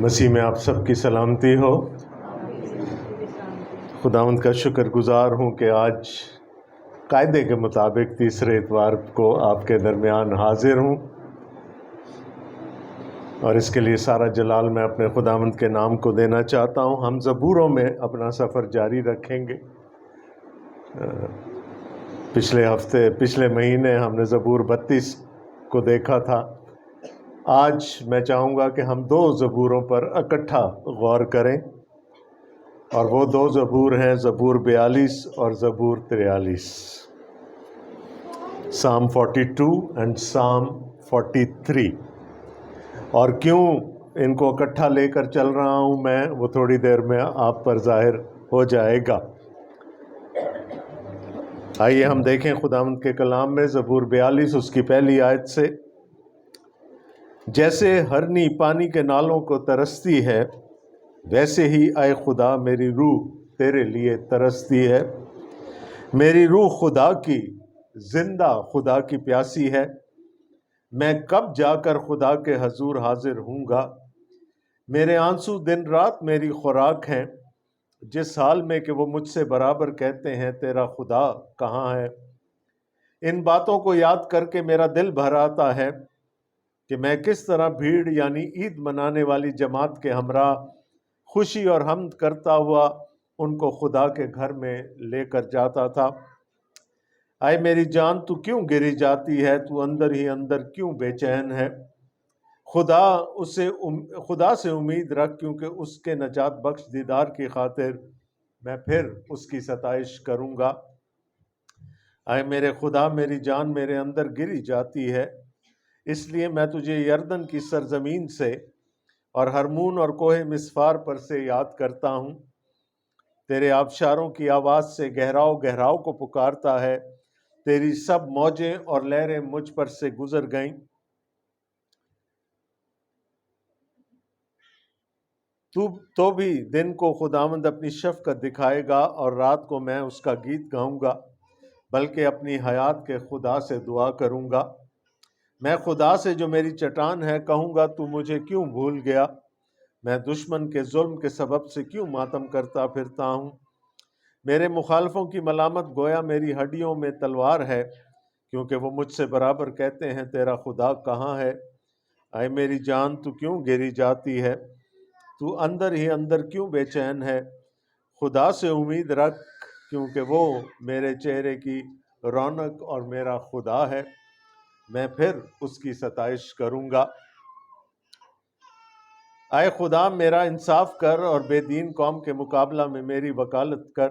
مسیح میں آپ سب کی سلامتی ہو۔ خداوند کا شکر گزار ہوں کہ آج قاعدے کے مطابق تیسرے اتوار کو آپ کے درمیان حاضر ہوں، اور اس کے لیے سارا جلال میں اپنے خداوند کے نام کو دینا چاہتا ہوں۔ ہم زبوروں میں اپنا سفر جاری رکھیں گے۔ پچھلے مہینے ہم نے زبور 32 کو دیکھا تھا۔ آج میں چاہوں گا کہ ہم 2 زبوروں پر اکٹھا غور کریں، اور وہ 2 زبور ہیں زبور 42 اور زبور 43، Psalm 42 and Psalm 43۔ اور کیوں ان کو اکٹھا لے کر چل رہا ہوں میں، وہ تھوڑی دیر میں آپ پر ظاہر ہو جائے گا۔ آئیے ہم دیکھیں خداوند کے کلام میں زبور 42 اس کی پہلی آیت سے۔ جیسے ہرنی پانی کے نالوں کو ترستی ہے، ویسے ہی اے خدا میری روح تیرے لیے ترستی ہے۔ میری روح خدا کی، زندہ خدا کی پیاسی ہے۔ میں کب جا کر خدا کے حضور حاضر ہوں گا؟ میرے آنسو دن رات میری خوراک ہیں، جس حال میں کہ وہ مجھ سے برابر کہتے ہیں تیرا خدا کہاں ہے؟ ان باتوں کو یاد کر کے میرا دل بھر آتا ہے کہ میں کس طرح بھیڑ یعنی عید منانے والی جماعت کے ہمراہ خوشی اور حمد کرتا ہوا ان کو خدا کے گھر میں لے کر جاتا تھا۔ اے میری جان تو کیوں گری جاتی ہے؟ تو اندر ہی اندر کیوں بے چین ہے؟ خدا سے امید رکھ، کیونکہ اس کے نجات بخش دیدار کی خاطر میں پھر اس کی ستائش کروں گا۔ اے میرے خدا، میری جان میرے اندر گری جاتی ہے، اس لیے میں تجھے یردن کی سرزمین سے اور ہرمون اور کوہ مسفار پر سے یاد کرتا ہوں۔ تیرے آبشاروں کی آواز سے گہراؤ گہراؤ کو پکارتا ہے، تیری سب موجیں اور لہریں مجھ پر سے گزر گئیں۔ تو بھی دن کو خداوند اپنی شفقت دکھائے گا، اور رات کو میں اس کا گیت گاؤں گا، بلکہ اپنی حیات کے خدا سے دعا کروں گا۔ میں خدا سے جو میری چٹان ہے کہوں گا تو مجھے کیوں بھول گیا؟ میں دشمن کے ظلم کے سبب سے کیوں ماتم کرتا پھرتا ہوں؟ میرے مخالفوں کی ملامت گویا میری ہڈیوں میں تلوار ہے، کیونکہ وہ مجھ سے برابر کہتے ہیں تیرا خدا کہاں ہے؟ اے میری جان تو کیوں گری جاتی ہے؟ تو اندر ہی اندر کیوں بے چین ہے؟ خدا سے امید رکھ، کیونکہ وہ میرے چہرے کی رونق اور میرا خدا ہے، میں پھر اس کی ستائش کروں گا۔ اے خدا میرا انصاف کر، اور بے دین قوم کے مقابلہ میں میری وکالت کر،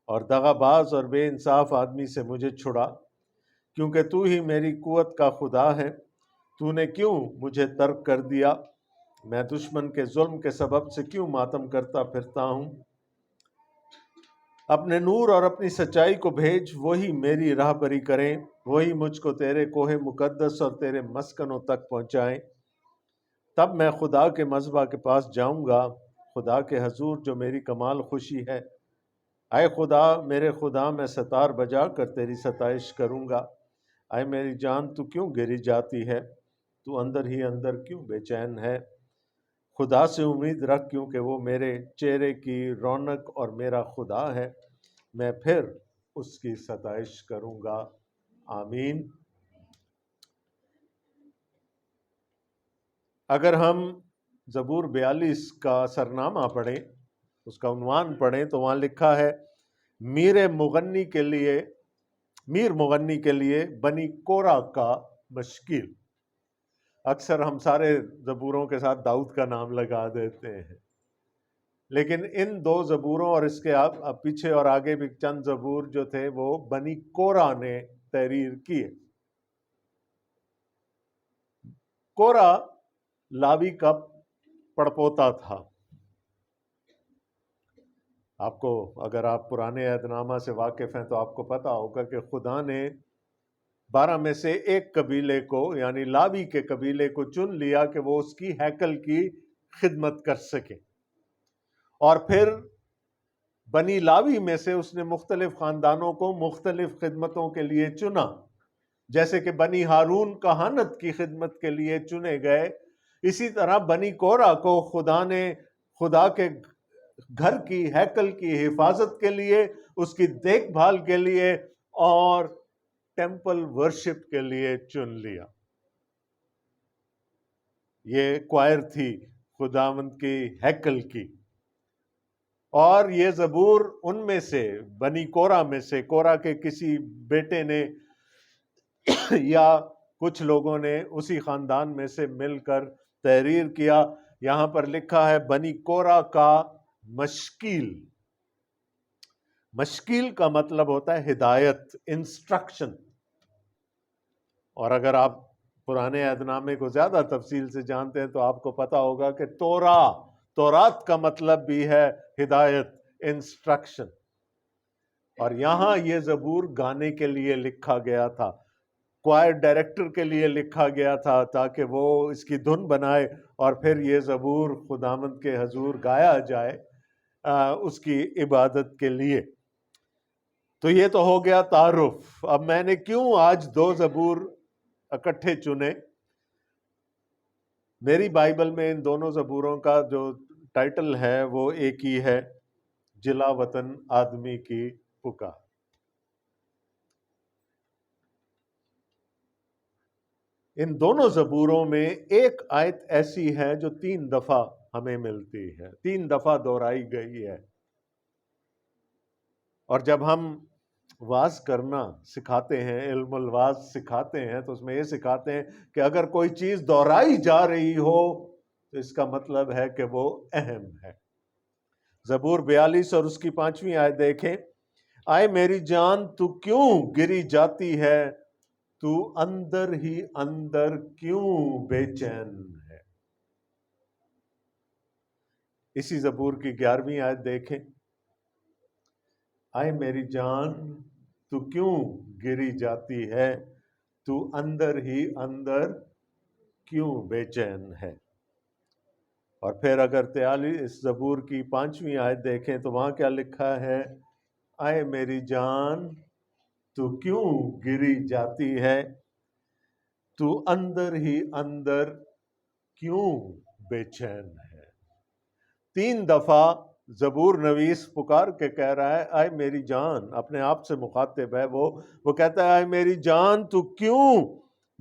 اور دغا باز اور بے انصاف آدمی سے مجھے چھڑا، کیونکہ تو ہی میری قوت کا خدا ہے۔ تو نے کیوں مجھے ترک کر دیا؟ میں دشمن کے ظلم کے سبب سے کیوں ماتم کرتا پھرتا ہوں؟ اپنے نور اور اپنی سچائی کو بھیج، وہی میری راہ بری کریں، وہی مجھ کو تیرے کوہ مقدس اور تیرے مسکنوں تک پہنچائیں۔ تب میں خدا کے مذبح کے پاس جاؤں گا، خدا کے حضور جو میری کمال خوشی ہے۔ اے خدا، میرے خدا، میں ستار بجا کر تیری ستائش کروں گا۔ اے میری جان تو کیوں گری جاتی ہے؟ تو اندر ہی اندر کیوں بے چین ہے؟ خدا سے امید رکھ، کیونکہ وہ میرے چہرے کی رونق اور میرا خدا ہے، میں پھر اس کی ستائش کروں گا۔ آمین۔ اگر ہم زبور 42 کا سرنامہ پڑھیں، اس کا عنوان پڑھیں، تو وہاں لکھا ہے میر مغنی کے لیے بنی کورہ کا مشکل۔ اکثر ہم سارے زبوروں کے ساتھ داؤد کا نام لگا دیتے ہیں، لیکن ان 2 زبوروں اور اس کے پیچھے اور آگے بھی چند زبور جو تھے وہ بنی کورہ نے تحریر کیے۔ کورہ لاوی کا پڑپوتا تھا۔ آپ کو، اگر آپ پرانے عہد نامہ سے واقف ہیں تو آپ کو پتا ہوگا کہ خدا نے 12 میں سے ایک قبیلے کو، یعنی لاوی کے قبیلے کو چن لیا کہ وہ اس کی ہیکل کی خدمت کر سکے، اور پھر بنی لاوی میں سے اس نے مختلف خاندانوں کو مختلف خدمتوں کے لیے چنا، جیسے کہ بنی ہارون کہانت کی خدمت کے لیے چنے گئے، اسی طرح بنی کورہ کو خدا نے خدا کے گھر کی ہیکل کی حفاظت کے لیے، اس کی دیکھ بھال کے لیے اور ٹیمپل ورشپ کے لیے چن لیا۔ یہ کوائر تھی خداوند کی ہیکل کی، اور یہ زبور ان میں سے، بنی کورہ میں سے، کورہ کے کسی بیٹے نے یا کچھ لوگوں نے اسی خاندان میں سے مل کر تحریر کیا۔ یہاں پر لکھا ہے بنی کورہ کا مشکیل۔ مشکیل کا مطلب ہوتا ہے ہدایت، انسٹرکشن۔ اور اگر آپ پرانے عہد نامے کو زیادہ تفصیل سے جانتے ہیں تو آپ کو پتا ہوگا کہ تورات کا مطلب بھی ہے ہدایت، انسٹرکشن۔ اور یہاں یہ زبور گانے کے لیے لکھا گیا تھا، کوائر ڈائریکٹر کے لیے لکھا گیا تھا تاکہ وہ اس کی دھن بنائے اور پھر یہ زبور خداوند کے حضور گایا جائے اس کی عبادت کے لیے۔ تو یہ تو ہو گیا تعارف۔ اب میں نے کیوں آج 2 زبور اکٹھے چنے؟ میری بائبل میں ان دونوں زبوروں کا جو ٹائٹل ہے وہ ایک ہی ہے، جلا وطن آدمی کی پکار۔ ان دونوں زبوروں میں ایک آیت ایسی ہے جو 3 دفعہ ہمیں ملتی ہے، 3 دفعہ دہرائی گئی ہے۔ اور جب ہم واز کرنا سکھاتے ہیں، علم الواز سکھاتے ہیں، تو اس میں یہ سکھاتے ہیں کہ اگر کوئی چیز دہرائی جا رہی ہو تو اس کا مطلب ہے کہ وہ اہم ہے۔ زبور 42 اور اس کی 5ویں آیت دیکھیں، آئے میری جان تو کیوں گری جاتی ہے، تو اندر ہی اندر کیوں بے چین ہے۔ اسی زبور کی 11ویں آیت دیکھیں، آئے میری جان تو کیوں گری جاتی ہے، تو اندر ہی اندر کیوں بے چین ہے۔ اور پھر اگر 43 زبور کی 5ویں آیت دیکھیں تو وہاں کیا لکھا ہے، آئے میری جان تو کیوں گری جاتی ہے، تو اندر ہی اندر کیوں بے چین ہے۔ 3 دفعہ زبور نویس پکار کے کہہ رہا ہے آئے میری جان، اپنے آپ سے مخاطب ہے وہ کہتا ہے آئے میری جان تو کیوں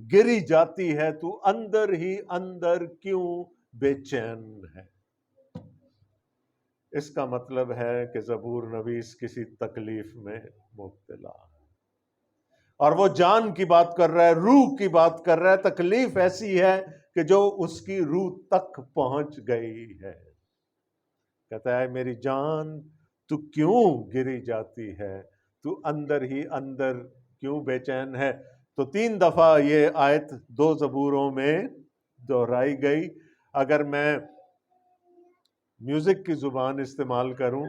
گری جاتی ہے، تو اندر ہی اندر کیوں بے چین ہے۔ اس کا مطلب ہے کہ زبور نویس کسی تکلیف میں مبتلا ہے، اور وہ جان کی بات کر رہا ہے، روح کی بات کر رہا ہے۔ تکلیف ایسی ہے کہ جو اس کی روح تک پہنچ گئی ہے۔ کہتا ہے میری جان تو کیوں گری جاتی ہے، تو اندر ہی اندر کیوں بے چین ہے۔ تو 3 دفعہ یہ آیت 2 زبوروں میں دہرائی گئی۔ اگر میں میوزک کی زبان استعمال کروں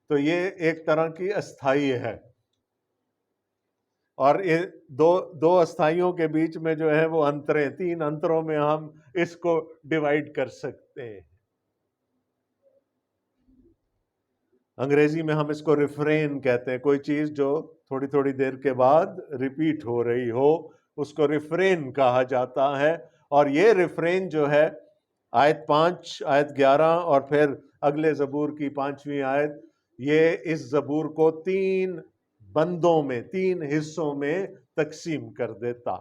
تو یہ ایک طرح کی استھائی ہے، اور یہ دو استھائیوں کے بیچ میں جو ہے وہ انتریں، 3 انتروں میں ہم اس کو ڈیوائیڈ کر سکتے ہیں۔ انگریزی میں ہم اس کو ریفرین کہتے ہیں، کوئی چیز جو تھوڑی تھوڑی دیر کے بعد ریپیٹ ہو رہی ہو، اس کو ریفرین کہا جاتا ہے۔ اور یہ ریفرین جو ہے آیت 5، آیت 11 اور پھر اگلے زبور کی 5ویں آیت، یہ اس زبور کو 3 بندوں میں، 3 حصوں میں تقسیم کر دیتا۔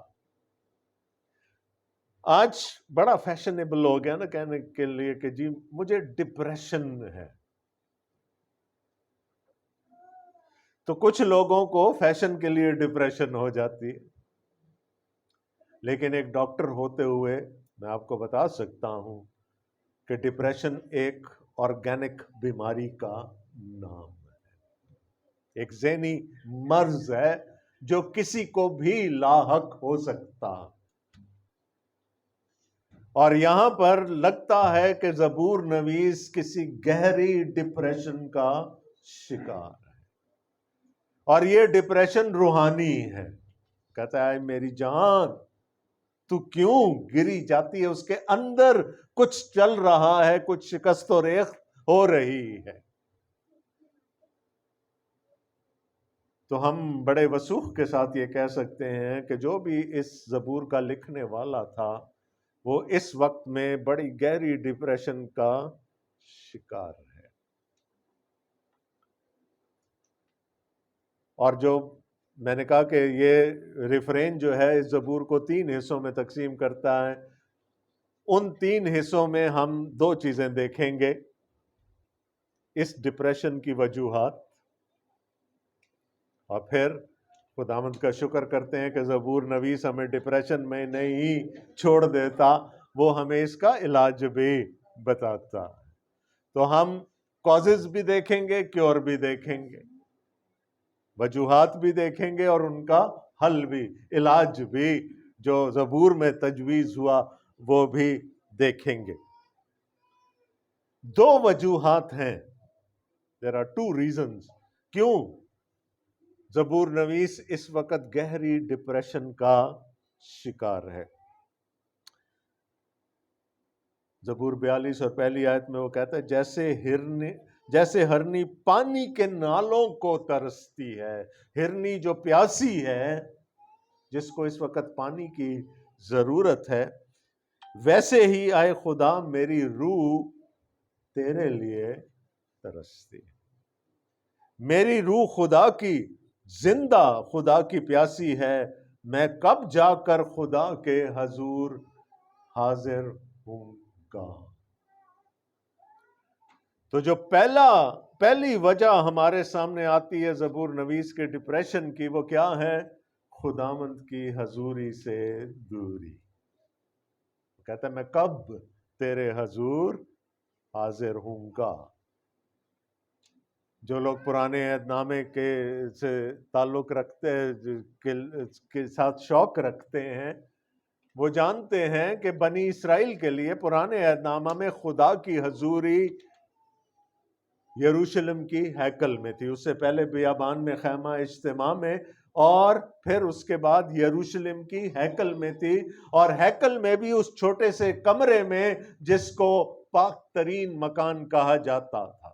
آج بڑا فیشنیبل ہو گیا نا کہنے کے لیے کہ جی مجھے ڈپریشن ہے۔ تو کچھ لوگوں کو فیشن کے لیے ڈپریشن ہو جاتی ہے، لیکن ایک ڈاکٹر ہوتے ہوئے میں آپ کو بتا سکتا ہوں کہ ڈپریشن ایک آرگینک بیماری کا نام ہے، ایک ذہنی مرض ہے جو کسی کو بھی لاحق ہو سکتا۔ اور یہاں پر لگتا ہے کہ زبور نویس کسی گہری ڈپریشن کا شکار ہے، اور یہ ڈپریشن روحانی ہے۔ کہتا ہے میری جان تو کیوں گری جاتی ہے، اس کے اندر کچھ چل رہا ہے، کچھ شکست و ریخت ہو رہی ہے۔ تو ہم بڑے وثوق کے ساتھ یہ کہہ سکتے ہیں کہ جو بھی اس زبور کا لکھنے والا تھا وہ اس وقت میں بڑی گہری ڈپریشن کا شکار ہے۔ اور جو میں نے کہا کہ یہ ریفرین جو ہے اس زبور کو 3 حصوں میں تقسیم کرتا ہے، ان 3 حصوں میں ہم 2 چیزیں دیکھیں گے، اس ڈپریشن کی وجوہات، اور پھر خداوند کا شکر کرتے ہیں کہ زبور نویس ہمیں ڈپریشن میں نہیں چھوڑ دیتا، وہ ہمیں اس کا علاج بھی بتاتا۔ تو ہم کازز بھی دیکھیں گے، کیور بھی دیکھیں گے، وجوہات بھی دیکھیں گے، اور ان کا حل بھی، علاج بھی جو زبور میں تجویز ہوا وہ بھی دیکھیں گے۔ 2 وجوہات ہیں، there are 2 reasons کیوں زبور نویس اس وقت گہری ڈپریشن کا شکار ہے۔ زبور 42 اور پہلی آیت میں وہ کہتا ہے جیسے ہرنی پانی کے نالوں کو ترستی ہے، ہرنی جو پیاسی ہے، جس کو اس وقت پانی کی ضرورت ہے، ویسے ہی آئے خدا میری روح تیرے لیے ترستی ہے۔ میری روح خدا کی، زندہ خدا کی پیاسی ہے، میں کب جا کر خدا کے حضور حاضر ہوں گا۔ تو جو پہلی وجہ ہمارے سامنے آتی ہے زبور نویس کے ڈپریشن کی، وہ کیا ہے؟ خداوند کی حضوری سے دوری۔ کہتا ہے میں کب تیرے حضور حاضر ہوں گا۔ جو لوگ پرانے عہد نامے کے سے تعلق رکھتے کے ساتھ شوق رکھتے ہیں، وہ جانتے ہیں کہ بنی اسرائیل کے لیے پرانے عہد نامہ میں خدا کی حضوری یروشلم کی ہیکل میں تھی، اس سے پہلے بیابان میں خیمہ اجتماع میں، اور پھر اس کے بعد یروشلم کی ہیکل میں تھی، اور ہیکل میں بھی اس چھوٹے سے کمرے میں جس کو پاک ترین مکان کہا جاتا تھا،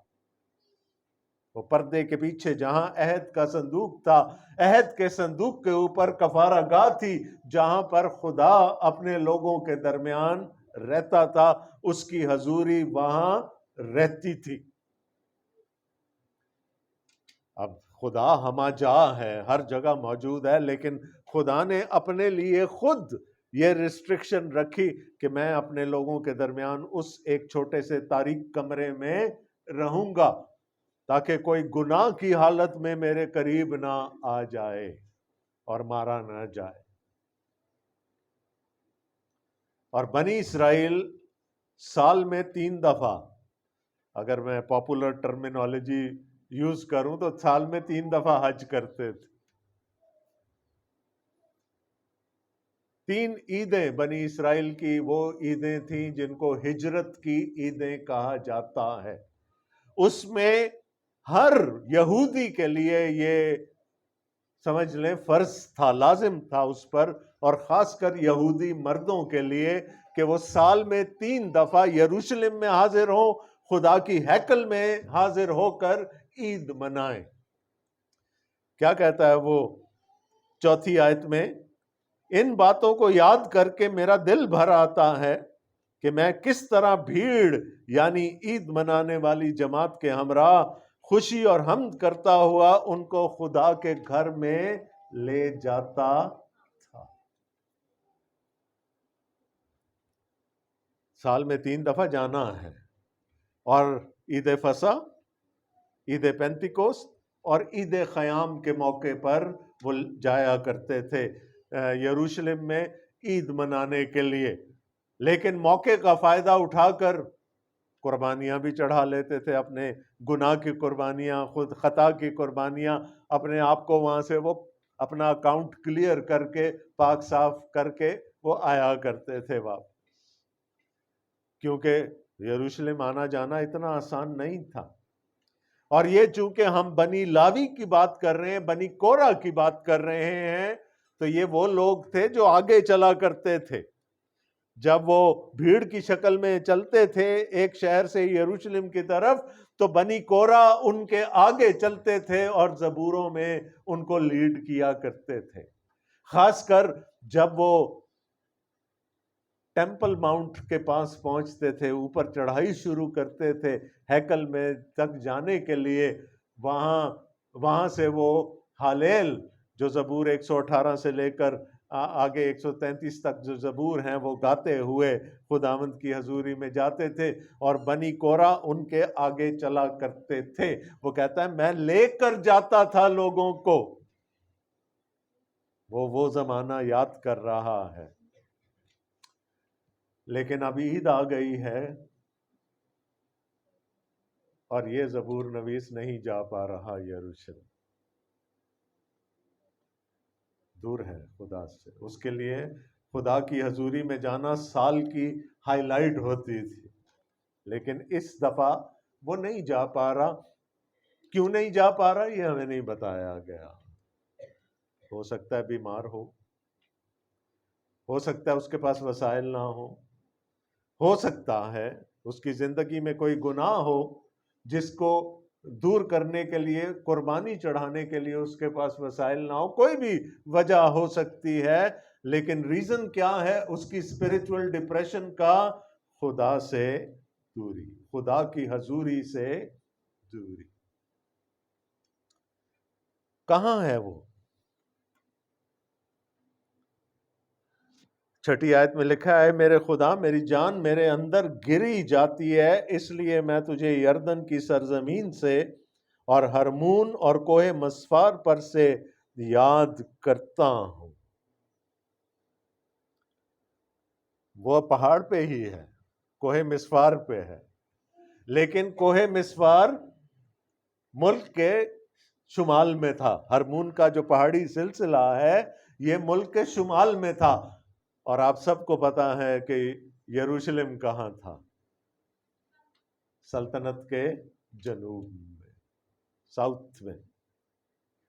وہ پردے کے پیچھے جہاں عہد کا صندوق تھا، عہد کے صندوق کے اوپر کفارہ گاہ تھی، جہاں پر خدا اپنے لوگوں کے درمیان رہتا تھا، اس کی حضوری وہاں رہتی تھی۔ اب خدا ہما جا ہے، ہر جگہ موجود ہے، لیکن خدا نے اپنے لیے خود یہ ریسٹرکشن رکھی کہ میں اپنے لوگوں کے درمیان اس ایک چھوٹے سے تاریک کمرے میں رہوں گا، تاکہ کوئی گناہ کی حالت میں میرے قریب نہ آ جائے اور مارا نہ جائے۔ اور بنی اسرائیل سال میں 3 دفعہ، اگر میں پاپولر ٹرمینالوجی یوز کروں تو سال میں 3 دفعہ حج کرتے تھے۔ 3 عیدیں بنی اسرائیل کی وہ عیدیں تھیں جن کو ہجرت کی عیدیں کہا جاتا ہے۔ اس میں ہر یہودی کے لیے یہ سمجھ لیں فرض تھا، لازم تھا اس پر، اور خاص کر یہودی مردوں کے لیے، کہ وہ سال میں 3 دفعہ یروشلم میں حاضر ہوں، خدا کی ہیکل میں حاضر ہو کر عید منائیں۔ کیا کہتا ہے وہ 4 آیت میں؟ ان باتوں کو یاد کر کے میرا دل بھر آتا ہے کہ میں کس طرح بھیڑ یعنی عید منانے والی جماعت کے ہمراہ خوشی اور حمد کرتا ہوا ان کو خدا کے گھر میں لے جاتا تھا۔ سال میں 3 دفعہ جانا ہے، اور عید فصح، عید پینتیکوست اور عید خیام کے موقع پر وہ جایا کرتے تھے یروشلم میں عید منانے کے لیے، لیکن موقع کا فائدہ اٹھا کر قربانیاں بھی چڑھا لیتے تھے، اپنے گناہ کی قربانیاں، خود خطا کی قربانیاں، اپنے آپ کو وہاں سے وہ اپنا اکاؤنٹ کلیئر کر کے، پاک صاف کر کے وہ آیا کرتے تھے واپس، کیونکہ یروشلم آنا جانا اتنا آسان نہیں تھا۔ اور یہ چونکہ ہم بنی لاوی کی بات کر رہے ہیں، بنی کورہ کی بات کر رہے ہیں، تو یہ وہ لوگ تھے جو آگے چلا کرتے تھے۔ جب وہ بھیڑ کی شکل میں چلتے تھے ایک شہر سے یروشلم کی طرف، تو بنی کورہ ان کے آگے چلتے تھے اور زبوروں میں ان کو لیڈ کیا کرتے تھے، خاص کر جب وہ ٹیمپل ماؤنٹ کے پاس پہنچتے تھے، اوپر چڑھائی شروع کرتے تھے ہیکل میں تک جانے کے لیے، وہاں سے وہ ہالیل جو زبور 118 سے لے کر آگے 133 تک جو زبور ہیں وہ گاتے ہوئے خداوند کی حضوری میں جاتے تھے، اور بنی کورہ ان کے آگے چلا کرتے تھے۔ وہ کہتا ہے میں لے کر جاتا تھا لوگوں کو۔ وہ زمانہ یاد کر رہا ہے، لیکن اب عید آ گئی ہے اور یہ زبور نویس نہیں جا پا رہا یروشلم، دور ہے خدا سے۔ اس کے لیے خدا کی حضوری میں جانا سال کی ہائی لائٹ ہوتی تھی، لیکن اس دفعہ وہ نہیں جا پا رہا۔ کیوں نہیں جا پا رہا یہ ہمیں نہیں بتایا گیا۔ ہو سکتا ہے بیمار ہو سکتا ہے اس کے پاس وسائل نہ ہو سکتا ہے اس کی زندگی میں کوئی گناہ ہو جس کو دور کرنے کے لیے، قربانی چڑھانے کے لیے اس کے پاس وسائل نہ ہو، کوئی بھی وجہ ہو سکتی ہے، لیکن ریزن کیا ہے اس کی اسپرچول ڈپریشن کا؟ خدا سے دوری، خدا کی حضوری سے دوری۔ کہاں ہے وہ؟ چھٹی آیت میں لکھا ہے میرے خدا میری جان میرے اندر گری جاتی ہے، اس لیے میں تجھے یردن کی سرزمین سے اور ہرمون اور کوہ مسفار پر سے یاد کرتا ہوں۔ وہ پہاڑ پہ ہی ہے، کوہ مسفار پہ ہے، لیکن کوہ مسفار ملک کے شمال میں تھا۔ ہرمون کا جو پہاڑی سلسلہ ہے یہ ملک کے شمال میں تھا، اور آپ سب کو پتا ہے کہ یروشلم کہاں تھا؟ سلطنت کے جنوب میں، ساؤتھ میں۔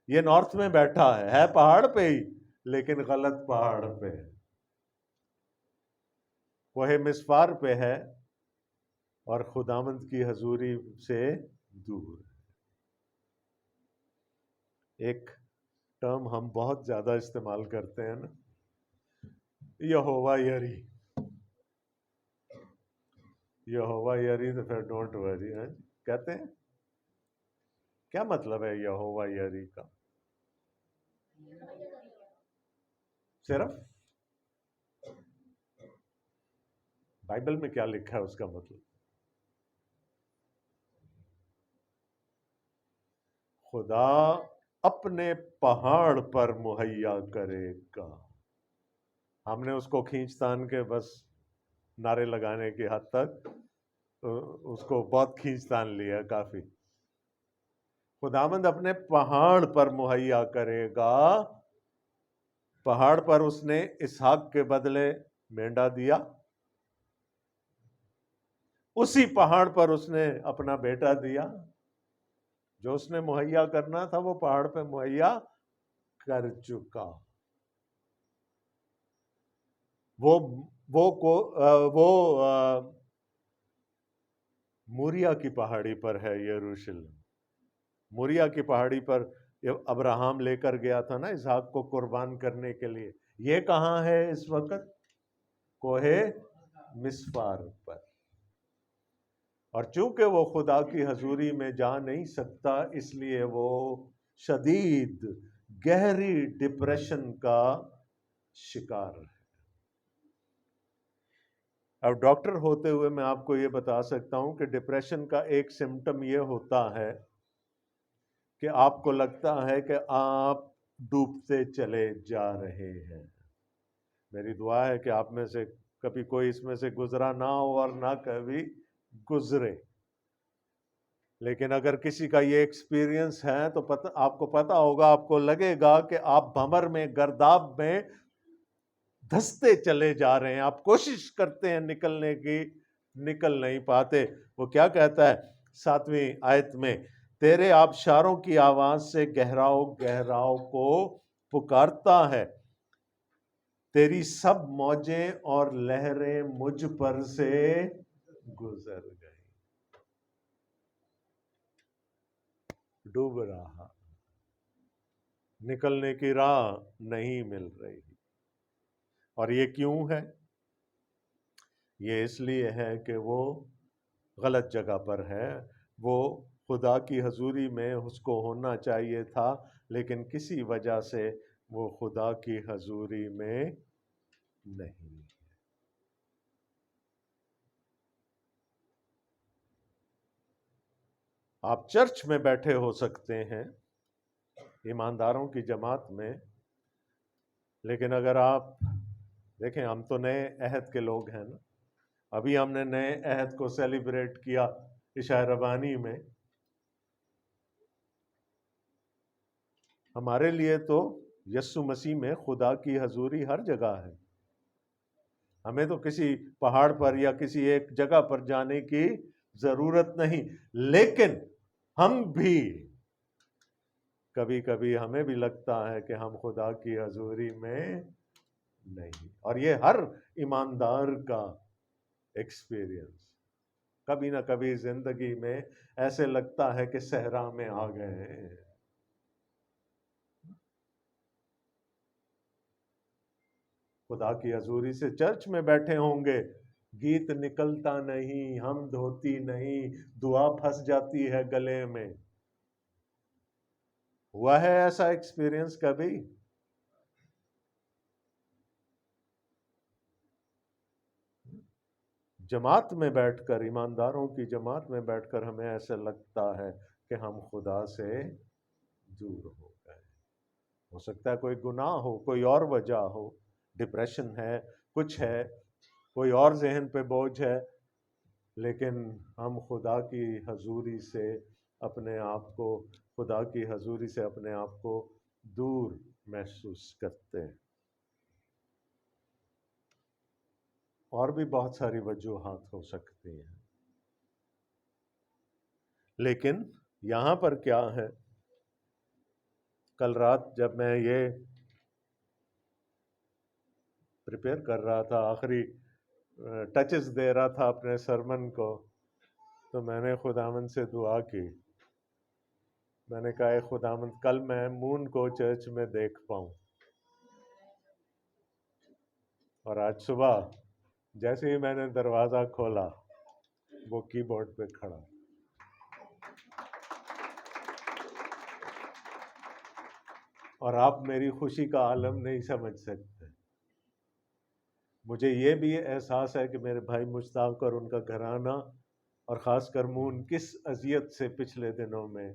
یہ نارتھ میں بیٹھا ہے پہاڑ پہ ہی، لیکن غلط پہاڑ پہ ہے، کوہ مسفار پہ ہے اور خداوند کی حضوری سے دور۔ ایک ٹرم ہم بہت زیادہ استعمال کرتے ہیں نا، یہوہ یری، یہوہ یری، تو پھر ڈونٹ وری کہتے ہیں۔ کیا مطلب ہے یہوہ یری کا؟ صرف بائبل میں کیا لکھا ہے اس کا مطلب؟ خدا اپنے پہاڑ پر مہیا کرے گا۔ ہم نے اس کو کھینچ تان کے بس نعرے لگانے کی حد تک اس کو بہت کھینچ تان لیا، کافی۔ خداوند اپنے پہاڑ پر مہیا کرے گا۔ پہاڑ پر اس نے اسحاق کے بدلے مینڈا دیا، اسی پہاڑ پر اس نے اپنا بیٹا دیا۔ جو اس نے مہیا کرنا تھا وہ پہاڑ پہ مہیا کر چکا۔ وہ موریا کی پہاڑی پر ہے یروشلم۔ موریا کی پہاڑی پر ابراہم لے کر گیا تھا نا اسحاق کو قربان کرنے کے لیے۔ یہ کہاں ہے اس وقت؟ کوہ مسفار پر۔ اور چونکہ وہ خدا کی حضوری میں جا نہیں سکتا، اس لیے وہ شدید گہری ڈپریشن کا شکار ہے۔ اب ڈاکٹر ہوتے ہوئے میں آپ کو یہ بتا سکتا ہوں کہ ڈپریشن کا ایک سمٹم یہ ہوتا ہے کہ آپ کو لگتا ہے کہ آپ ڈوبتے چلے جا رہے ہیں۔ میری دعا ہے کہ آپ میں سے کبھی کوئی اس میں سے گزرا نہ ہو اور نہ کبھی گزرے، لیکن اگر کسی کا یہ ایکسپیرینس ہے تو آپ کو پتا ہوگا، آپ کو لگے گا کہ آپ بھنور میں، گرداب میں دھستے چلے جا رہے ہیں، آپ کوشش کرتے ہیں نکلنے کی، نکل نہیں پاتے۔ وہ کیا کہتا ہے 7ویں آیت میں؟ تیرے آبشاروں کی آواز سے گہراؤ گہراؤ کو پکارتا ہے، تیری سب موجیں اور لہریں مجھ پر سے گزر گئی۔ ڈوب رہا، نکلنے کی راہ نہیں مل رہی۔ اور یہ کیوں ہے؟ یہ اس لیے ہے کہ وہ غلط جگہ پر ہے، وہ خدا کی حضوری میں اس کو ہونا چاہیے تھا، لیکن کسی وجہ سے وہ خدا کی حضوری میں نہیں۔ آپ چرچ میں بیٹھے ہو سکتے ہیں ایمانداروں کی جماعت میں، لیکن اگر آپ دیکھیں، ہم تو نئے عہد کے لوگ ہیں نا، ابھی ہم نے نئے عہد کو سیلیبریٹ کیا عشاء ربانی میں۔ ہمارے لیے تو یسوع مسیح میں خدا کی حضوری ہر جگہ ہے، ہمیں تو کسی پہاڑ پر یا کسی ایک جگہ پر جانے کی ضرورت نہیں، لیکن ہم بھی کبھی کبھی ہمیں بھی لگتا ہے کہ ہم خدا کی حضوری میں نہیں، اور یہ ہر ایماندار کا ایکسپیرینس، کبھی نہ کبھی زندگی میں ایسے لگتا ہے کہ صحرا میں آ گئے ہیں۔ خدا کی حضوری سے چرچ میں بیٹھے ہوں گے، گیت نکلتا نہیں، حمد ہوتی نہیں، دعا پھنس جاتی ہے گلے میں۔ ہوا ہے ایسا ایکسپیرینس کبھی؟ جماعت میں بیٹھ کر، ایمانداروں کی جماعت میں بیٹھ کر ہمیں ایسا لگتا ہے کہ ہم خدا سے دور ہو گئے۔ ہو سکتا ہے کوئی گناہ ہو، کوئی اور وجہ ہو، ڈپریشن ہے، کچھ ہے، کوئی اور ذہن پہ بوجھ ہے، لیکن ہم خدا کی حضوری سے اپنے آپ کو خدا کی حضوری سے اپنے آپ کو دور محسوس کرتے ہیں۔ اور بھی بہت ساری وجوہات ہو سکتی ہیں، لیکن یہاں پر کیا ہے، کل رات جب میں یہ پریپیئر کر رہا تھا، آخری ٹچز دے رہا تھا اپنے سرمن کو، تو میں نے خداوند سے دعا کی، میں نے کہا اے خداوند، کل میں مون کو چرچ میں دیکھ پاؤں۔ اور آج صبح جیسے ہی میں نے دروازہ کھولا، وہ کی بورڈ پہ کھڑا۔ اور آپ میری خوشی کا عالم نہیں سمجھ سکتے۔ مجھے یہ بھی احساس ہے کہ میرے بھائی مشتاق اور ان کا گھرانہ اور خاص کر مون کس اذیت سے پچھلے دنوں میں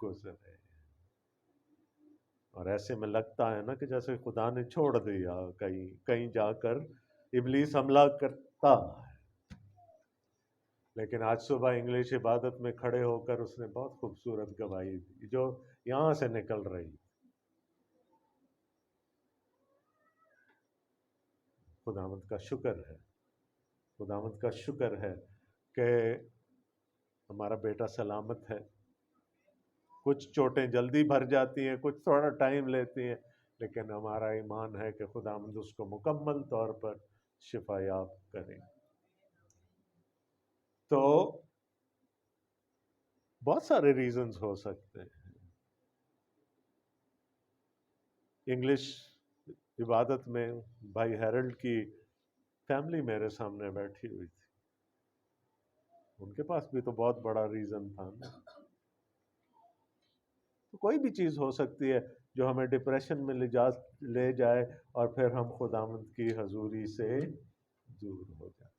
گزرے، اور ایسے میں لگتا ہے نا کہ جیسے خدا نے چھوڑ دیا، کہیں جا کر ابلیس حملہ کرتا ہے۔ لیکن آج صبح انگلش عبادت میں کھڑے ہو کر اس نے بہت خوبصورت گواہی دی جو یہاں سے نکل رہی۔ خداوند کا شکر ہے، خداوند کا شکر ہے کہ ہمارا بیٹا سلامت ہے۔ کچھ چوٹیں جلدی بھر جاتی ہیں، کچھ تھوڑا ٹائم لیتی ہیں، لیکن ہمارا ایمان ہے کہ خداوند اس کو مکمل طور پر شفا یاب کریں۔ تو بہت سارے ریزنز ہو سکتے ہیں۔ انگلش عبادت میں بھائی ہیرلڈ کی فیملی میرے سامنے بیٹھی ہوئی تھی، ان کے پاس بھی تو بہت بڑا ریزن تھا نا۔ تو کوئی بھی چیز ہو سکتی ہے جو ہمیں ڈپریشن میں لے جائے اور پھر ہم خداوند کی حضوری سے دور ہو جائیں۔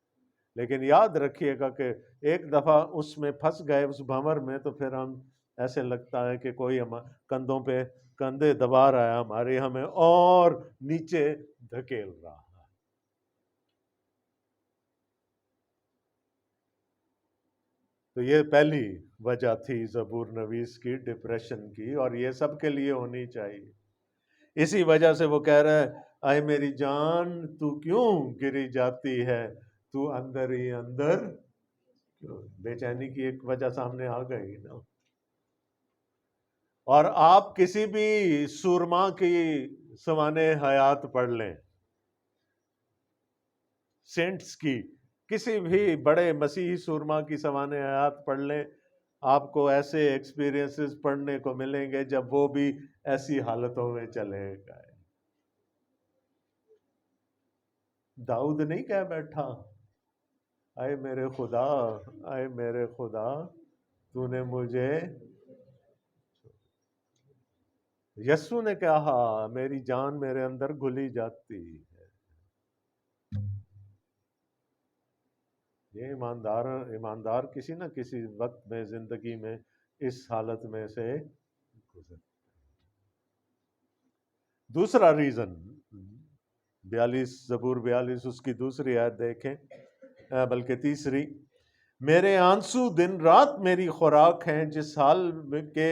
لیکن یاد رکھیے گا کہ ایک دفعہ اس میں پھنس گئے، اس بھنور میں، تو پھر ہم ایسے لگتا ہے کہ کوئی کندھوں پہ کندھے دبا رہا ہے ہمارے، ہمیں اور نیچے دھکیل رہا ہے۔ تو یہ پہلی وجہ تھی زبور نویس کی ڈپریشن کی، اور یہ سب کے لیے ہونی چاہیے۔ اسی وجہ سے وہ کہہ رہا ہے، اے میری جان تو کیوں گری جاتی ہے، تو اندر ہی اندر بے چینی کی ایک وجہ سامنے آ گئی نا۔ اور آپ کسی بھی سورما کی سوانح حیات پڑھ لیں، سینٹس کی کسی بھی بڑے مسیحی سورما کی سوانح حیات پڑھ لیں، آپ کو ایسے ایکسپیرینسز پڑھنے کو ملیں گے جب وہ بھی ایسی حالتوں میں چلے گئے۔ داؤد نہیں کہہ بیٹھا اے میرے خدا، اے میرے خدا، تو نے مجھے، یسوع نے کہا میری جان میرے اندر گھلی جاتی ہے۔ یہ ایماندار کسی نہ کسی وقت میں زندگی میں اس حالت میں سے گزر۔ دوسرا ریزن 42 زبور 42 اس کی دوسری آیت دیکھیں، بلکہ تیسری، میرے آنسو دن رات میری خوراک ہیں، جس حال میں کہ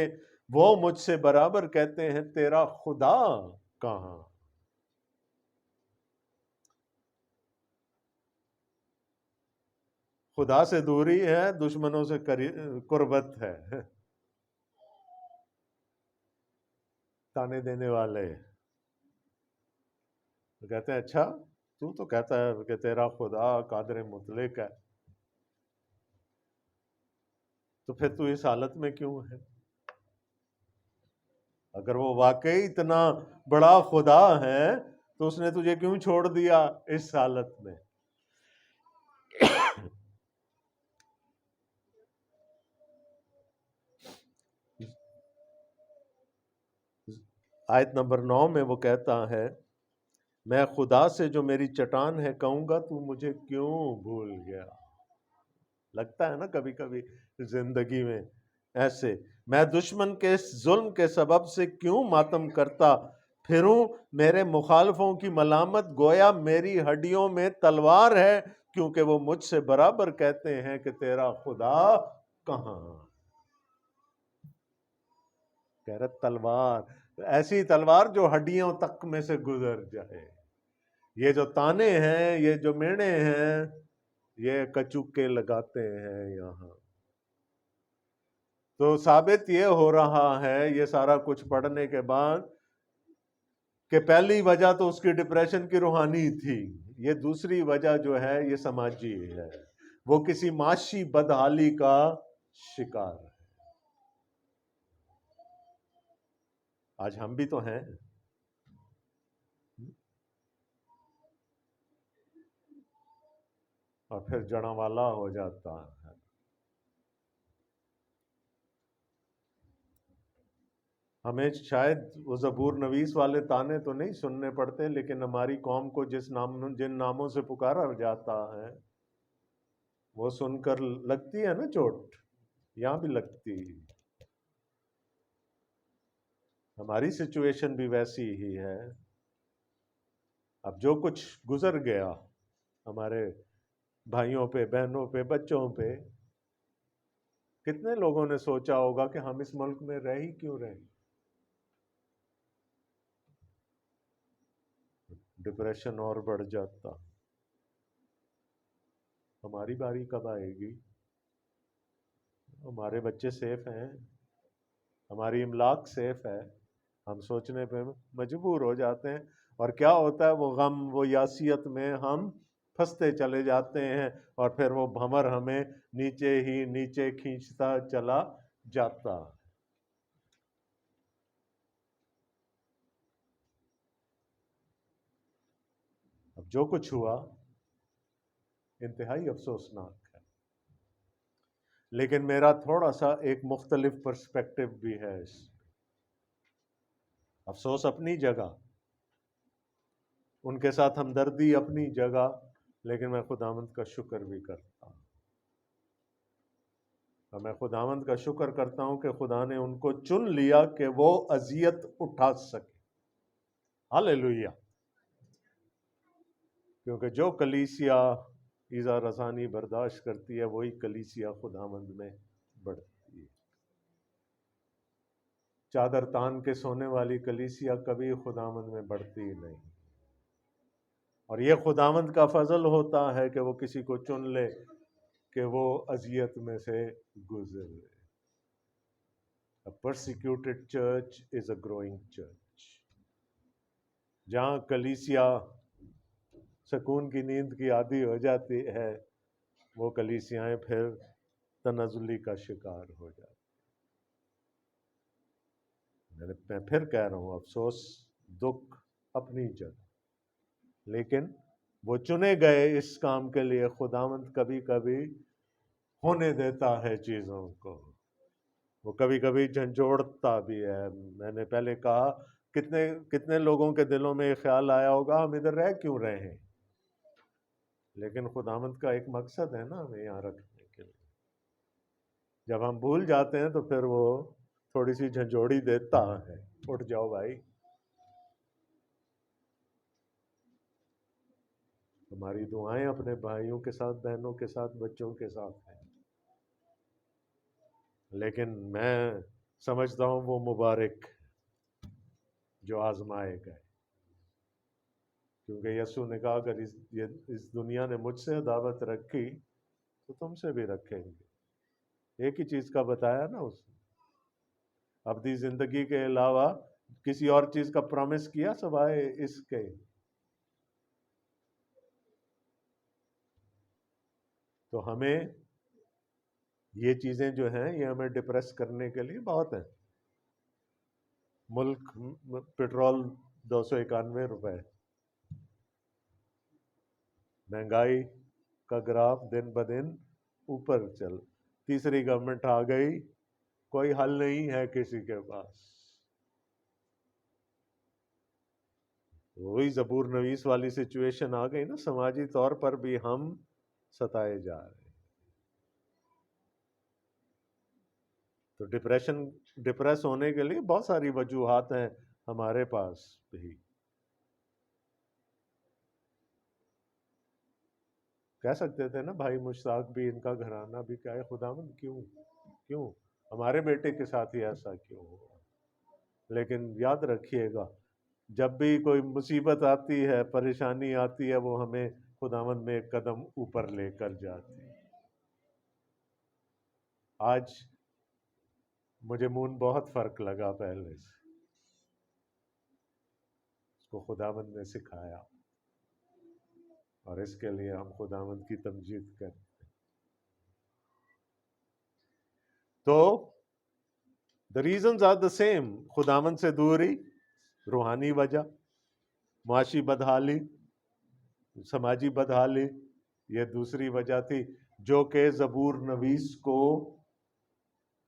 وہ مجھ سے برابر کہتے ہیں تیرا خدا کہاں۔ خدا سے دوری ہے، دشمنوں سے قربت ہے۔ تانے دینے والے کہتے ہیں اچھا تو کہتا ہے کہ تیرا خدا قادر مطلق ہے، تو پھر تو اس حالت میں کیوں ہے؟ اگر وہ واقعی اتنا بڑا خدا ہے تو اس نے تجھے کیوں چھوڑ دیا اس حالت میں؟ آیت نمبر 9 میں وہ کہتا ہے، میں خدا سے جو میری چٹان ہے کہوں گا تو مجھے کیوں بھول گیا۔ لگتا ہے نا کبھی کبھی زندگی میں ایسے، میں دشمن کے ظلم کے سبب سے کیوں ماتم کرتا پھروں، میرے مخالفوں کی ملامت گویا میری ہڈیوں میں تلوار ہے، کیونکہ وہ مجھ سے برابر کہتے ہیں کہ تیرا خدا کہاں۔ کہہ رہا تلوار، ایسی تلوار جو ہڈیوں تک میں سے گزر جائے۔ یہ جو تانے ہیں، یہ جو میڑے ہیں، یہ کچوکے لگاتے ہیں یہاں۔ تو ثابت یہ ہو رہا ہے یہ سارا کچھ پڑھنے کے بعد کہ پہلی وجہ تو اس کی ڈپریشن کی روحانی تھی، یہ دوسری وجہ جو ہے یہ سماجی ہے، وہ کسی معاشی بدحالی کا شکار ہے۔ آج ہم بھی تو ہیں، اور پھر جڑاں والا ہو جاتا ہے۔ ہمیں شاید وہ زبور نویس والے تانے تو نہیں سننے پڑتے، لیکن ہماری قوم کو جن ناموں سے پکارا جاتا ہے وہ سن کر لگتی ہے نا چوٹ، یہاں بھی لگتی ہے۔ ہماری سچویشن بھی ویسی ہی ہے۔ اب جو کچھ گزر گیا ہمارے بھائیوں پہ، بہنوں پہ، بچوں پہ، کتنے لوگوں نے سوچا ہوگا کہ ہم اس ملک میں رہ ہی کیوں رہے؟ ڈپریشن اور بڑھ جاتا۔ ہماری باری کب آئے گی؟ ہمارے بچے سیف ہیں، ہماری املاک سیف ہے، ہم سوچنے پہ مجبور ہو جاتے ہیں، اور کیا ہوتا ہے وہ غم، وہ یاسیت میں ہم پھنستے چلے جاتے ہیں، اور پھر وہ بھمر ہمیں نیچے ہی نیچے کھینچتا چلا جاتا۔ اب جو کچھ ہوا انتہائی افسوسناک ہے، لیکن میرا تھوڑا سا ایک مختلف پرسپیکٹو بھی ہے اس۔ افسوس اپنی جگہ، ان کے ساتھ ہمدردی اپنی جگہ، لیکن میں خداوند کا شکر بھی کرتا ہوں، اور میں خداوند کا شکر کرتا ہوں کہ خدا نے ان کو چن لیا کہ وہ اذیت اٹھا سکے۔ ہاللیلویہ۔ کیونکہ جو کلیسیا ایذا رسانی برداشت کرتی ہے وہی کلیسیا خداوند میں بڑھتی ہے۔ چادر تان کے سونے والی کلیسیا کبھی خداوند میں بڑھتی نہیں، اور یہ خداوند کا فضل ہوتا ہے کہ وہ کسی کو چن لے کہ وہ اذیت میں سے گزرے۔ A persecuted church is a growing church۔ جہاں کلیسیا سکون کی نیند کی عادی ہو جاتی ہے، وہ کلیسیاں پھر تنزلی کا شکار ہو جاتی۔ میں پھر کہہ رہا ہوں افسوس، دکھ اپنی جگہ، لیکن وہ چنے گئے اس کام کے لیے، خداوند کبھی کبھی ہونے دیتا ہے چیزوں کو، وہ کبھی کبھی جھنجھوڑتا بھی ہے۔ میں نے پہلے کہا کتنے کتنے لوگوں کے دلوں میں یہ خیال آیا ہوگا ہم ادھر رہ کیوں رہے ہیں، لیکن خداوند کا ایک مقصد ہے نا ہمیں یہاں رکھنے کے لیے۔ جب ہم بھول جاتے ہیں تو پھر وہ تھوڑی سی جھنجھوڑی دیتا ہے، اٹھ جاؤ بھائی۔ ہماری دعائیں اپنے بھائیوں کے ساتھ، بہنوں کے ساتھ، بچوں کے ساتھ ہیں، لیکن میں سمجھتا ہوں وہ مبارک جو آزمائے گئے، کیونکہ یسوع نے کہا اگر اس دنیا نے مجھ سے دعوت رکھی تو تم سے بھی رکھیں گے۔ ایک ہی چیز کا بتایا نا اس نے، اپنی زندگی کے علاوہ کسی اور چیز کا پرومس کیا سوائے اس کے۔ تو ہمیں یہ چیزیں جو ہیں یہ ہمیں ڈپریس کرنے کے لیے بہت ہیں۔ ملک پٹرول 291 روپے، مہنگائی کا گراف دن بدن اوپر چل، تیسری گورنمنٹ آ گئی، کوئی حل نہیں ہے کسی کے پاس۔ وہی زبور نویس والی سچویشن آ گئی نا، سماجی طور پر بھی ہم ستائے جا رہے ہیں۔ تو ڈپریس ہونے کے لیے بہت ساری وجوہات ہیں ہمارے پاس بھی۔ کہہ سکتے تھے نا بھائی مشتاق بھی، ان کا گھرانہ بھی، کیا ہے خداوند کیوں ہمارے بیٹے کے ساتھ ہی ایسا کیوں ہوا؟ لیکن یاد رکھیے گا جب بھی کوئی مصیبت آتی ہے، پریشانی آتی ہے، وہ ہمیں خداوند میں ایک قدم اوپر لے کر جاتی ہے۔ آج مجھے مون بہت فرق لگا پہلے سے، اس کو خداوند نے سکھایا، اور اس کے لیے ہم خداوند کی تمجید کرتے ہیں۔ تو the reasons are the same، خداوند سے دوری، روحانی وجہ، معاشی بدحالی، سماجی بدحالی، یہ دوسری وجہ تھی جو کہ زبور نویس کو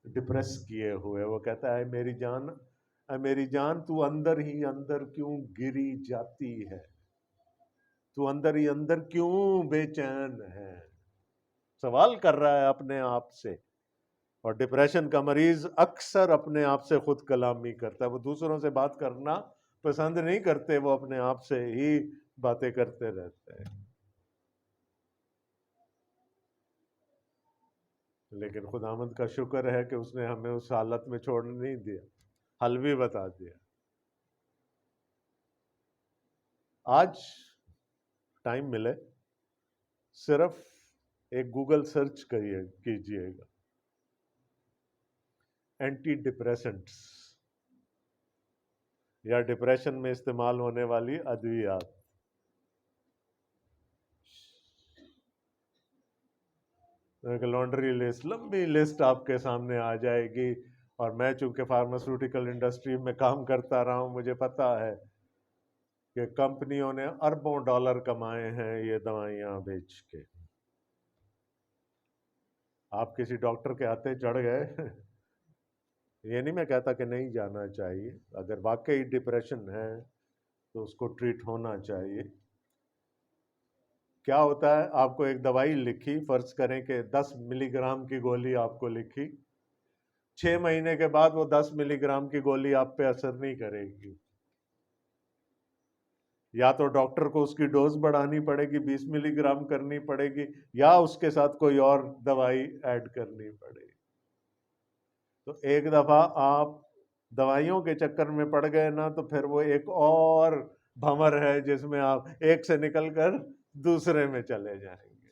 ڈپریس کیے ہوئے۔ وہ کہتا ہے اے میری جان تو اندر ہی اندر کیوں گری جاتی ہے، تو اندر ہی اندر کیوں بے چین ہے، سوال کر رہا ہے اپنے آپ سے۔ اور ڈپریشن کا مریض اکثر اپنے آپ سے خود کلامی کرتا ہے، وہ دوسروں سے بات کرنا پسند نہیں کرتے، وہ اپنے آپ سے ہی باتیں کرتے رہتے ہیں۔ لیکن خداوند کا شکر ہے کہ اس نے ہمیں اس حالت میں چھوڑ نہیں دیا، حل بھی بتا دیا۔ آج ٹائم ملے صرف ایک گوگل سرچ کیجئے گا، اینٹی ڈپریسنٹس یا ڈپریشن میں استعمال ہونے والی ادویات۔ ایک لانڈری لسٹ، لمبی لسٹ آپ کے سامنے آ جائے گی، اور میں چونکہ فارماسیوٹیکل انڈسٹری میں کام کرتا رہا ہوں، مجھے پتا ہے کہ کمپنیوں نے اربوں ڈالر کمائے ہیں یہ دوائیاں بیچ کے۔ آپ کسی ڈاکٹر کے ہاتھے چڑھ گئے، یہ نہیں میں کہتا کہ نہیں جانا چاہیے، اگر واقعی ڈپریشن ہے تو اس کو ٹریٹ ہونا چاہیے۔ کیا ہوتا ہے، آپ کو ایک دوائی لکھی، فرض کریں کہ 10 ملی گرام کی گولی آپ کو لکھی، 6 مہینے کے بعد وہ 10 ملی گرام کی گولی آپ پہ اثر نہیں کرے گی، یا تو ڈاکٹر کو اس کی ڈوز بڑھانی پڑے گی، 20 ملی گرام کرنی پڑے گی، یا اس کے ساتھ کوئی اور دوائی ایڈ کرنی پڑے گی۔ تو ایک دفعہ آپ دوائیوں کے چکر میں پڑ گئے نا، تو پھر وہ ایک اور بھمر ہے جس میں آپ ایک سے نکل کر دوسرے میں چلے جائیں گے۔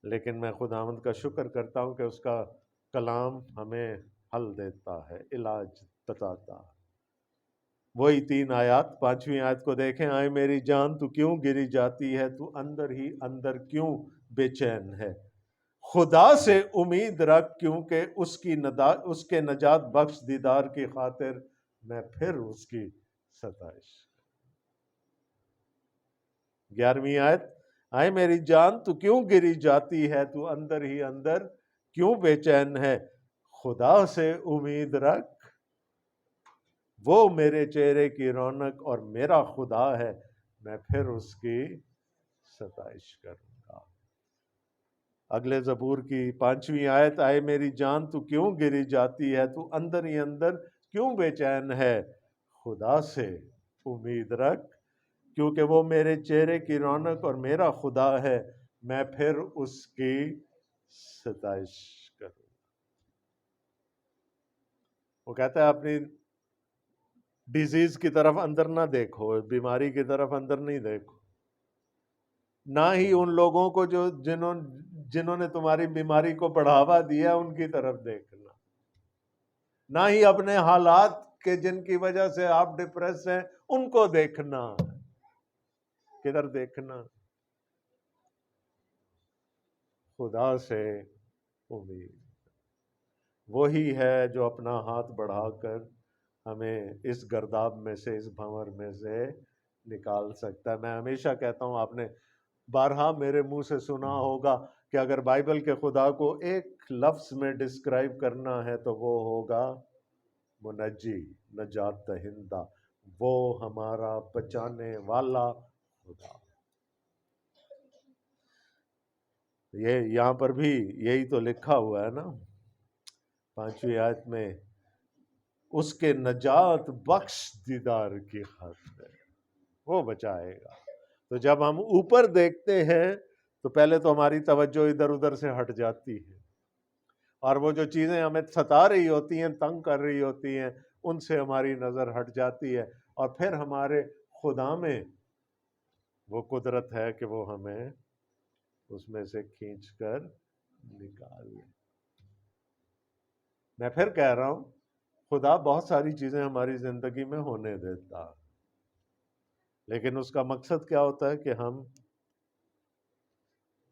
لیکن میں خداوند کا شکر کرتا ہوں کہ اس کا کلام ہمیں حل دیتا ہے، علاج بتاتا ہے۔ وہی 3 آیات، 5ویں آیت کو دیکھیں، آئے میری جان تو کیوں گری جاتی ہے، تو اندر ہی اندر کیوں بے چین ہے، خدا سے امید رکھ کیونکہ اس کے نجات بخش دیدار کی خاطر میں پھر اس کی ستائش۔ 11ویں آیت، آئے میری جان تو کیوں گری جاتی ہے، تو اندر ہی اندر کیوں بے چین ہے، خدا سے امید رکھ، وہ میرے چہرے کی رونق اور میرا خدا ہے، میں پھر اس کی ستائش کروں گا۔ اگلے زبور کی 5ویں آیت، آئے میری جان تو کیوں گری جاتی ہے، تو اندر ہی اندر کیوں بے چین ہے، خدا سے امید رکھ، کیونکہ وہ میرے چہرے کی رونق اور میرا خدا ہے، میں پھر اس کی ستائش کروں۔ وہ کہتا ہے اپنی ڈیزیز کی طرف اندر نہ دیکھو، بیماری کی طرف اندر نہیں دیکھو، نہ ہی ان لوگوں کو جنہوں نے تمہاری بیماری کو بڑھاوا دیا ان کی طرف دیکھنا، نہ ہی اپنے حالات کے جن کی وجہ سے آپ ڈپریس ہیں ان کو دیکھنا۔ کدھر دیکھنا؟ خدا سے امید۔ وہی ہے جو اپنا ہاتھ بڑھا کر ہمیں اس گرداب میں سے، اس بھنور میں سے نکال سکتا ہے۔ میں ہمیشہ کہتا ہوں، آپ نے بارہا میرے منہ سے سنا ہوگا کہ اگر بائبل کے خدا کو ایک لفظ میں ڈسکرائب کرنا ہے تو وہ ہوگا منجی، نجات دہندہ، وہ ہمارا بچانے والا خدا۔ یہ یہاں پر بھی یہی تو لکھا ہوا ہے نا 5ویں آیت میں، اس کے نجات بخش دیدار کی خاطر وہ بچائے گا۔ تو جب ہم اوپر دیکھتے ہیں تو پہلے تو ہماری توجہ ادھر ادھر سے ہٹ جاتی ہے، اور وہ جو چیزیں ہمیں ستا رہی ہوتی ہیں، تنگ کر رہی ہوتی ہیں، ان سے ہماری نظر ہٹ جاتی ہے، اور پھر ہمارے خدا میں وہ قدرت ہے کہ وہ ہمیں اس میں سے کھینچ کر نکال لے۔ میں پھر کہہ رہا ہوں، خدا بہت ساری چیزیں ہماری زندگی میں ہونے دیتا، لیکن اس کا مقصد کیا ہوتا ہے کہ ہم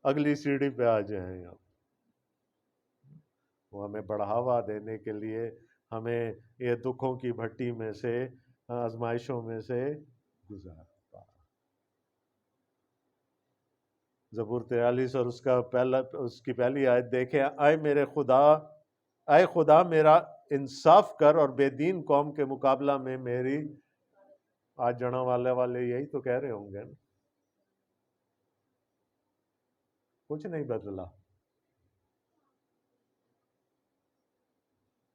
اگلی سیڑھی پہ آ جائیں۔ وہ ہمیں بڑھاوا دینے کے لیے ہمیں یہ دکھوں کی بھٹی میں سے، آزمائشوں میں سے گزارتا۔ زبور 43 اور اس کی پہلی آیت دیکھیں، اے خدا میرا انصاف کر اور بے دین قوم کے مقابلہ میں میری، آج جڑا والے یہی تو کہہ رہے ہوں گے نا، کچھ نہیں بدلا،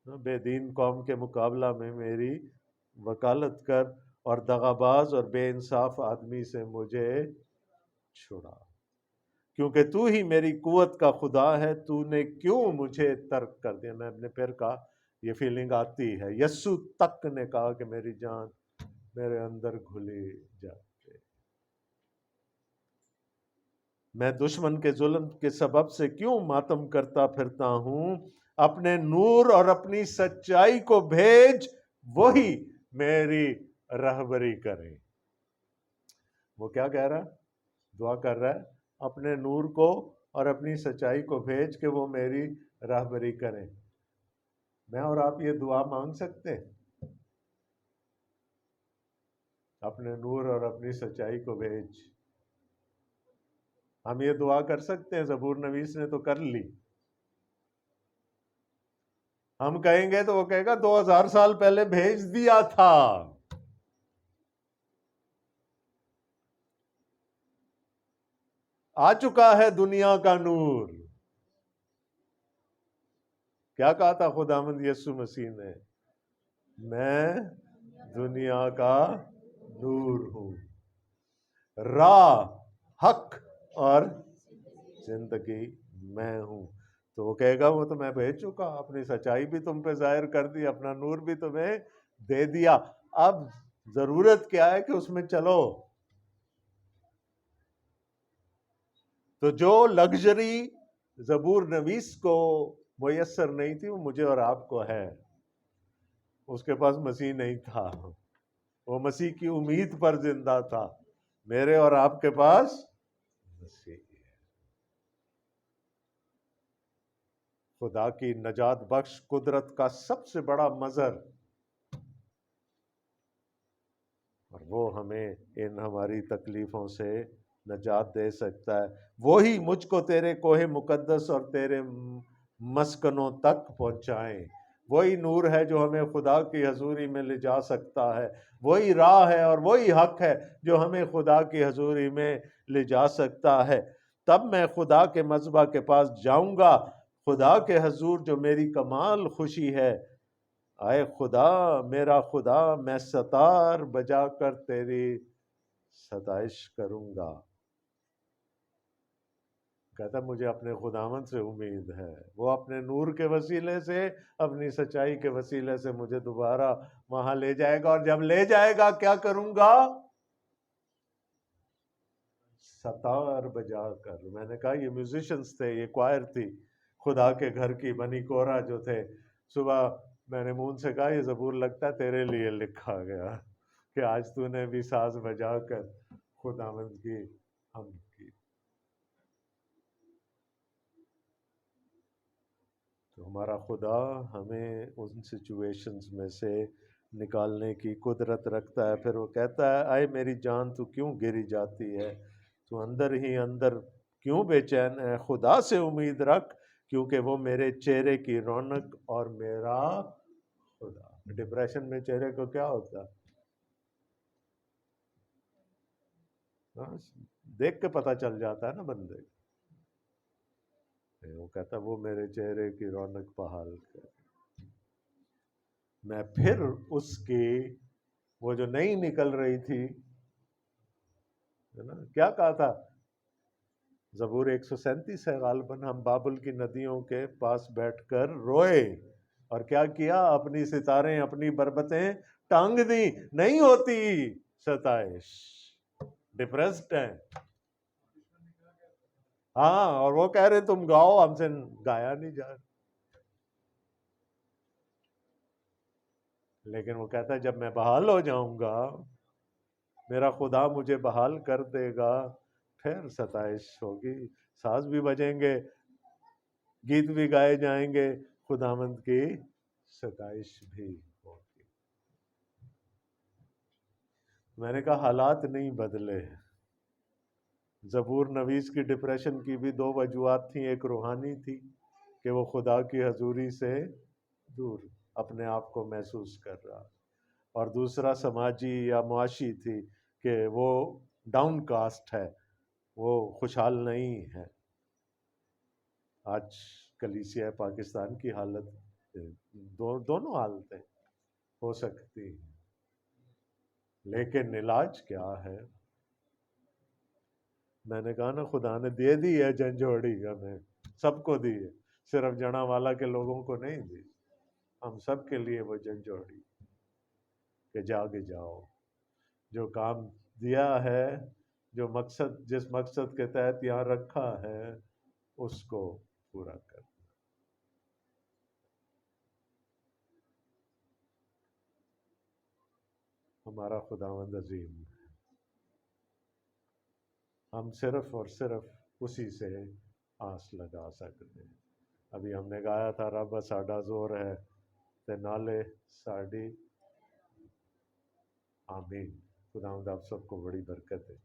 بے دین قوم کے مقابلہ میں میری وکالت کر، اور دغاباز اور بے انصاف آدمی سے مجھے چھڑا، کیونکہ تو ہی میری قوت کا خدا ہے، تو نے کیوں مجھے ترک کر دیا۔ میں نے پھر کہا، یہ فیلنگ آتی ہے، یسوع تک نے کہا کہ میری جان میرے اندر گھلی جاتے، میں دشمن کے ظلم کے سبب سے کیوں ماتم کرتا پھرتا ہوں، اپنے نور اور اپنی سچائی کو بھیج، وہی میری رہبری کرے۔ وہ کیا کہہ رہا ہے؟ دعا کر رہا ہے، اپنے نور کو اور اپنی سچائی کو بھیج کہ وہ میری رہبری کریں۔ میں اور آپ یہ دعا مانگ سکتے ہیں، اپنے نور اور اپنی سچائی کو بھیج؟ ہم یہ دعا کر سکتے ہیں؟ زبور نویس نے تو کر لی۔ ہم کہیں گے تو وہ کہے گا 2000 سال پہلے بھیج دیا تھا۔ آ چکا ہے دنیا کا نور۔ کیا کہا تھا خداوند یسوع مسیح نے؟ میں دنیا کا نور ہوں، راہ، حق اور زندگی میں ہوں۔ تو وہ کہے گا وہ تو میں بھیج چکا، اپنی سچائی بھی تم پہ ظاہر کر دی، اپنا نور بھی تمہیں دے دیا، اب ضرورت کیا ہے کہ اس میں چلو۔ تو جو لگژری زبور نویس کو میسر نہیں تھی، وہ مجھے اور آپ کو ہے۔ اس کے پاس مسیح نہیں تھا، وہ مسیح کی امید پر زندہ تھا۔ میرے اور آپ کے پاس مسیح ہے۔ خدا کی نجات بخش قدرت کا سب سے بڑا مظہر، اور وہ ہمیں ان ہماری تکلیفوں سے نجات دے سکتا ہے، وہی مجھ کو تیرے کوہ مقدس اور تیرے مسکنوں تک پہنچائیں۔ وہی نور ہے جو ہمیں خدا کی حضوری میں لے جا سکتا ہے، وہی راہ ہے اور وہی حق ہے جو ہمیں خدا کی حضوری میں لے جا سکتا ہے۔ تب میں خدا کے مذبح کے پاس جاؤں گا، خدا کے حضور جو میری کمال خوشی ہے۔ اے خدا میرا خدا، میں ستار بجا کر تیری ستائش کروں گا۔ کہتا مجھے اپنے خداوند سے امید ہے، وہ اپنے نور کے وسیلے سے، اپنی سچائی کے وسیلے سے مجھے دوبارہ وہاں لے جائے گا، اور جب لے جائے گا کیا کروں گا؟ ستار بجا کر۔ میں نے کہا یہ میوزیشنز تھے، یہ کوائر تھی خدا کے گھر کی، بنی کورا جو تھے۔ صبح میں نے مون سے کہا یہ زبور لگتا ہے تیرے لیے لکھا گیا کہ آج تو نے بھی ساز بجا کر خداوند کی حمد کی۔ تو ہمارا خدا ہمیں ان سچویشنز میں سے نکالنے کی قدرت رکھتا ہے۔ پھر وہ کہتا ہے اے میری جان تو کیوں گری جاتی ہے، تو اندر ہی اندر کیوں بے چین ہے، خدا سے امید رکھ کیونکہ وہ میرے چہرے کی رونق اور میرا خدا۔ ڈپریشن میں چہرے کو کیا ہوتا ہے؟ دیکھ کے پتہ چل جاتا ہے نا بندے۔ وہ کہتا وہ میرے چہرے کی رونق بحال کر۔ میں پھر اس کی وہ جو نہیں نکل رہی تھی، کیا کہا تھا زبور 137 ہے غالباً، ہم بابل کی ندیوں کے پاس بیٹھ کر روئے، اور کیا کیا؟ اپنی ستاریں اپنی بربتیں ٹانگ دی۔ نہیں ہوتی ستائش، ڈپریسڈ ہیں۔ ہاں، اور وہ کہہ رہے تم گاؤ، ہم سے گایا نہیں جا رہا۔ لیکن وہ کہتا ہے جب میں بحال ہو جاؤں گا، میرا خدا مجھے بحال کر دے گا، پھر ستائش ہوگی، ساز بھی بجیں گے، گیت بھی گائے جائیں گے، خداوند کی ستائش بھی ہوگی۔ میں نے کہا حالات نہیں بدلے۔ زبور نویس کی ڈپریشن کی بھی دو وجوہات تھیں، ایک روحانی تھی کہ وہ خدا کی حضوری سے دور اپنے آپ کو محسوس کر رہا، اور دوسرا سماجی یا معاشی تھی کہ وہ ڈاؤن کاسٹ ہے، وہ خوشحال نہیں ہے۔ آج کلیسیا پاکستان کی حالت دونوں حالتیں ہو سکتی ہیں، لیکن علاج کیا ہے؟ میں نے کہا نا خدا نے دے دی ہے جھنجھوڑی، ہمیں سب کو دی ہے، صرف جنا والا کے لوگوں کو نہیں دی، ہم سب کے لیے وہ جھنجھوڑی کہ جاگ جاؤ، جو کام دیا ہے، جو مقصد جس مقصد کے تحت یہاں رکھا ہے اس کو پورا کر۔ ہمارا خداوند عظیم ہے، ہم صرف اور صرف اسی سے آس لگا سکتے ہیں۔ ابھی ہم نے گایا تھا رب ساڈا زور ہے تے نالے ساڈی آمین۔ خداوند آپ سب کو بڑی برکت ہے۔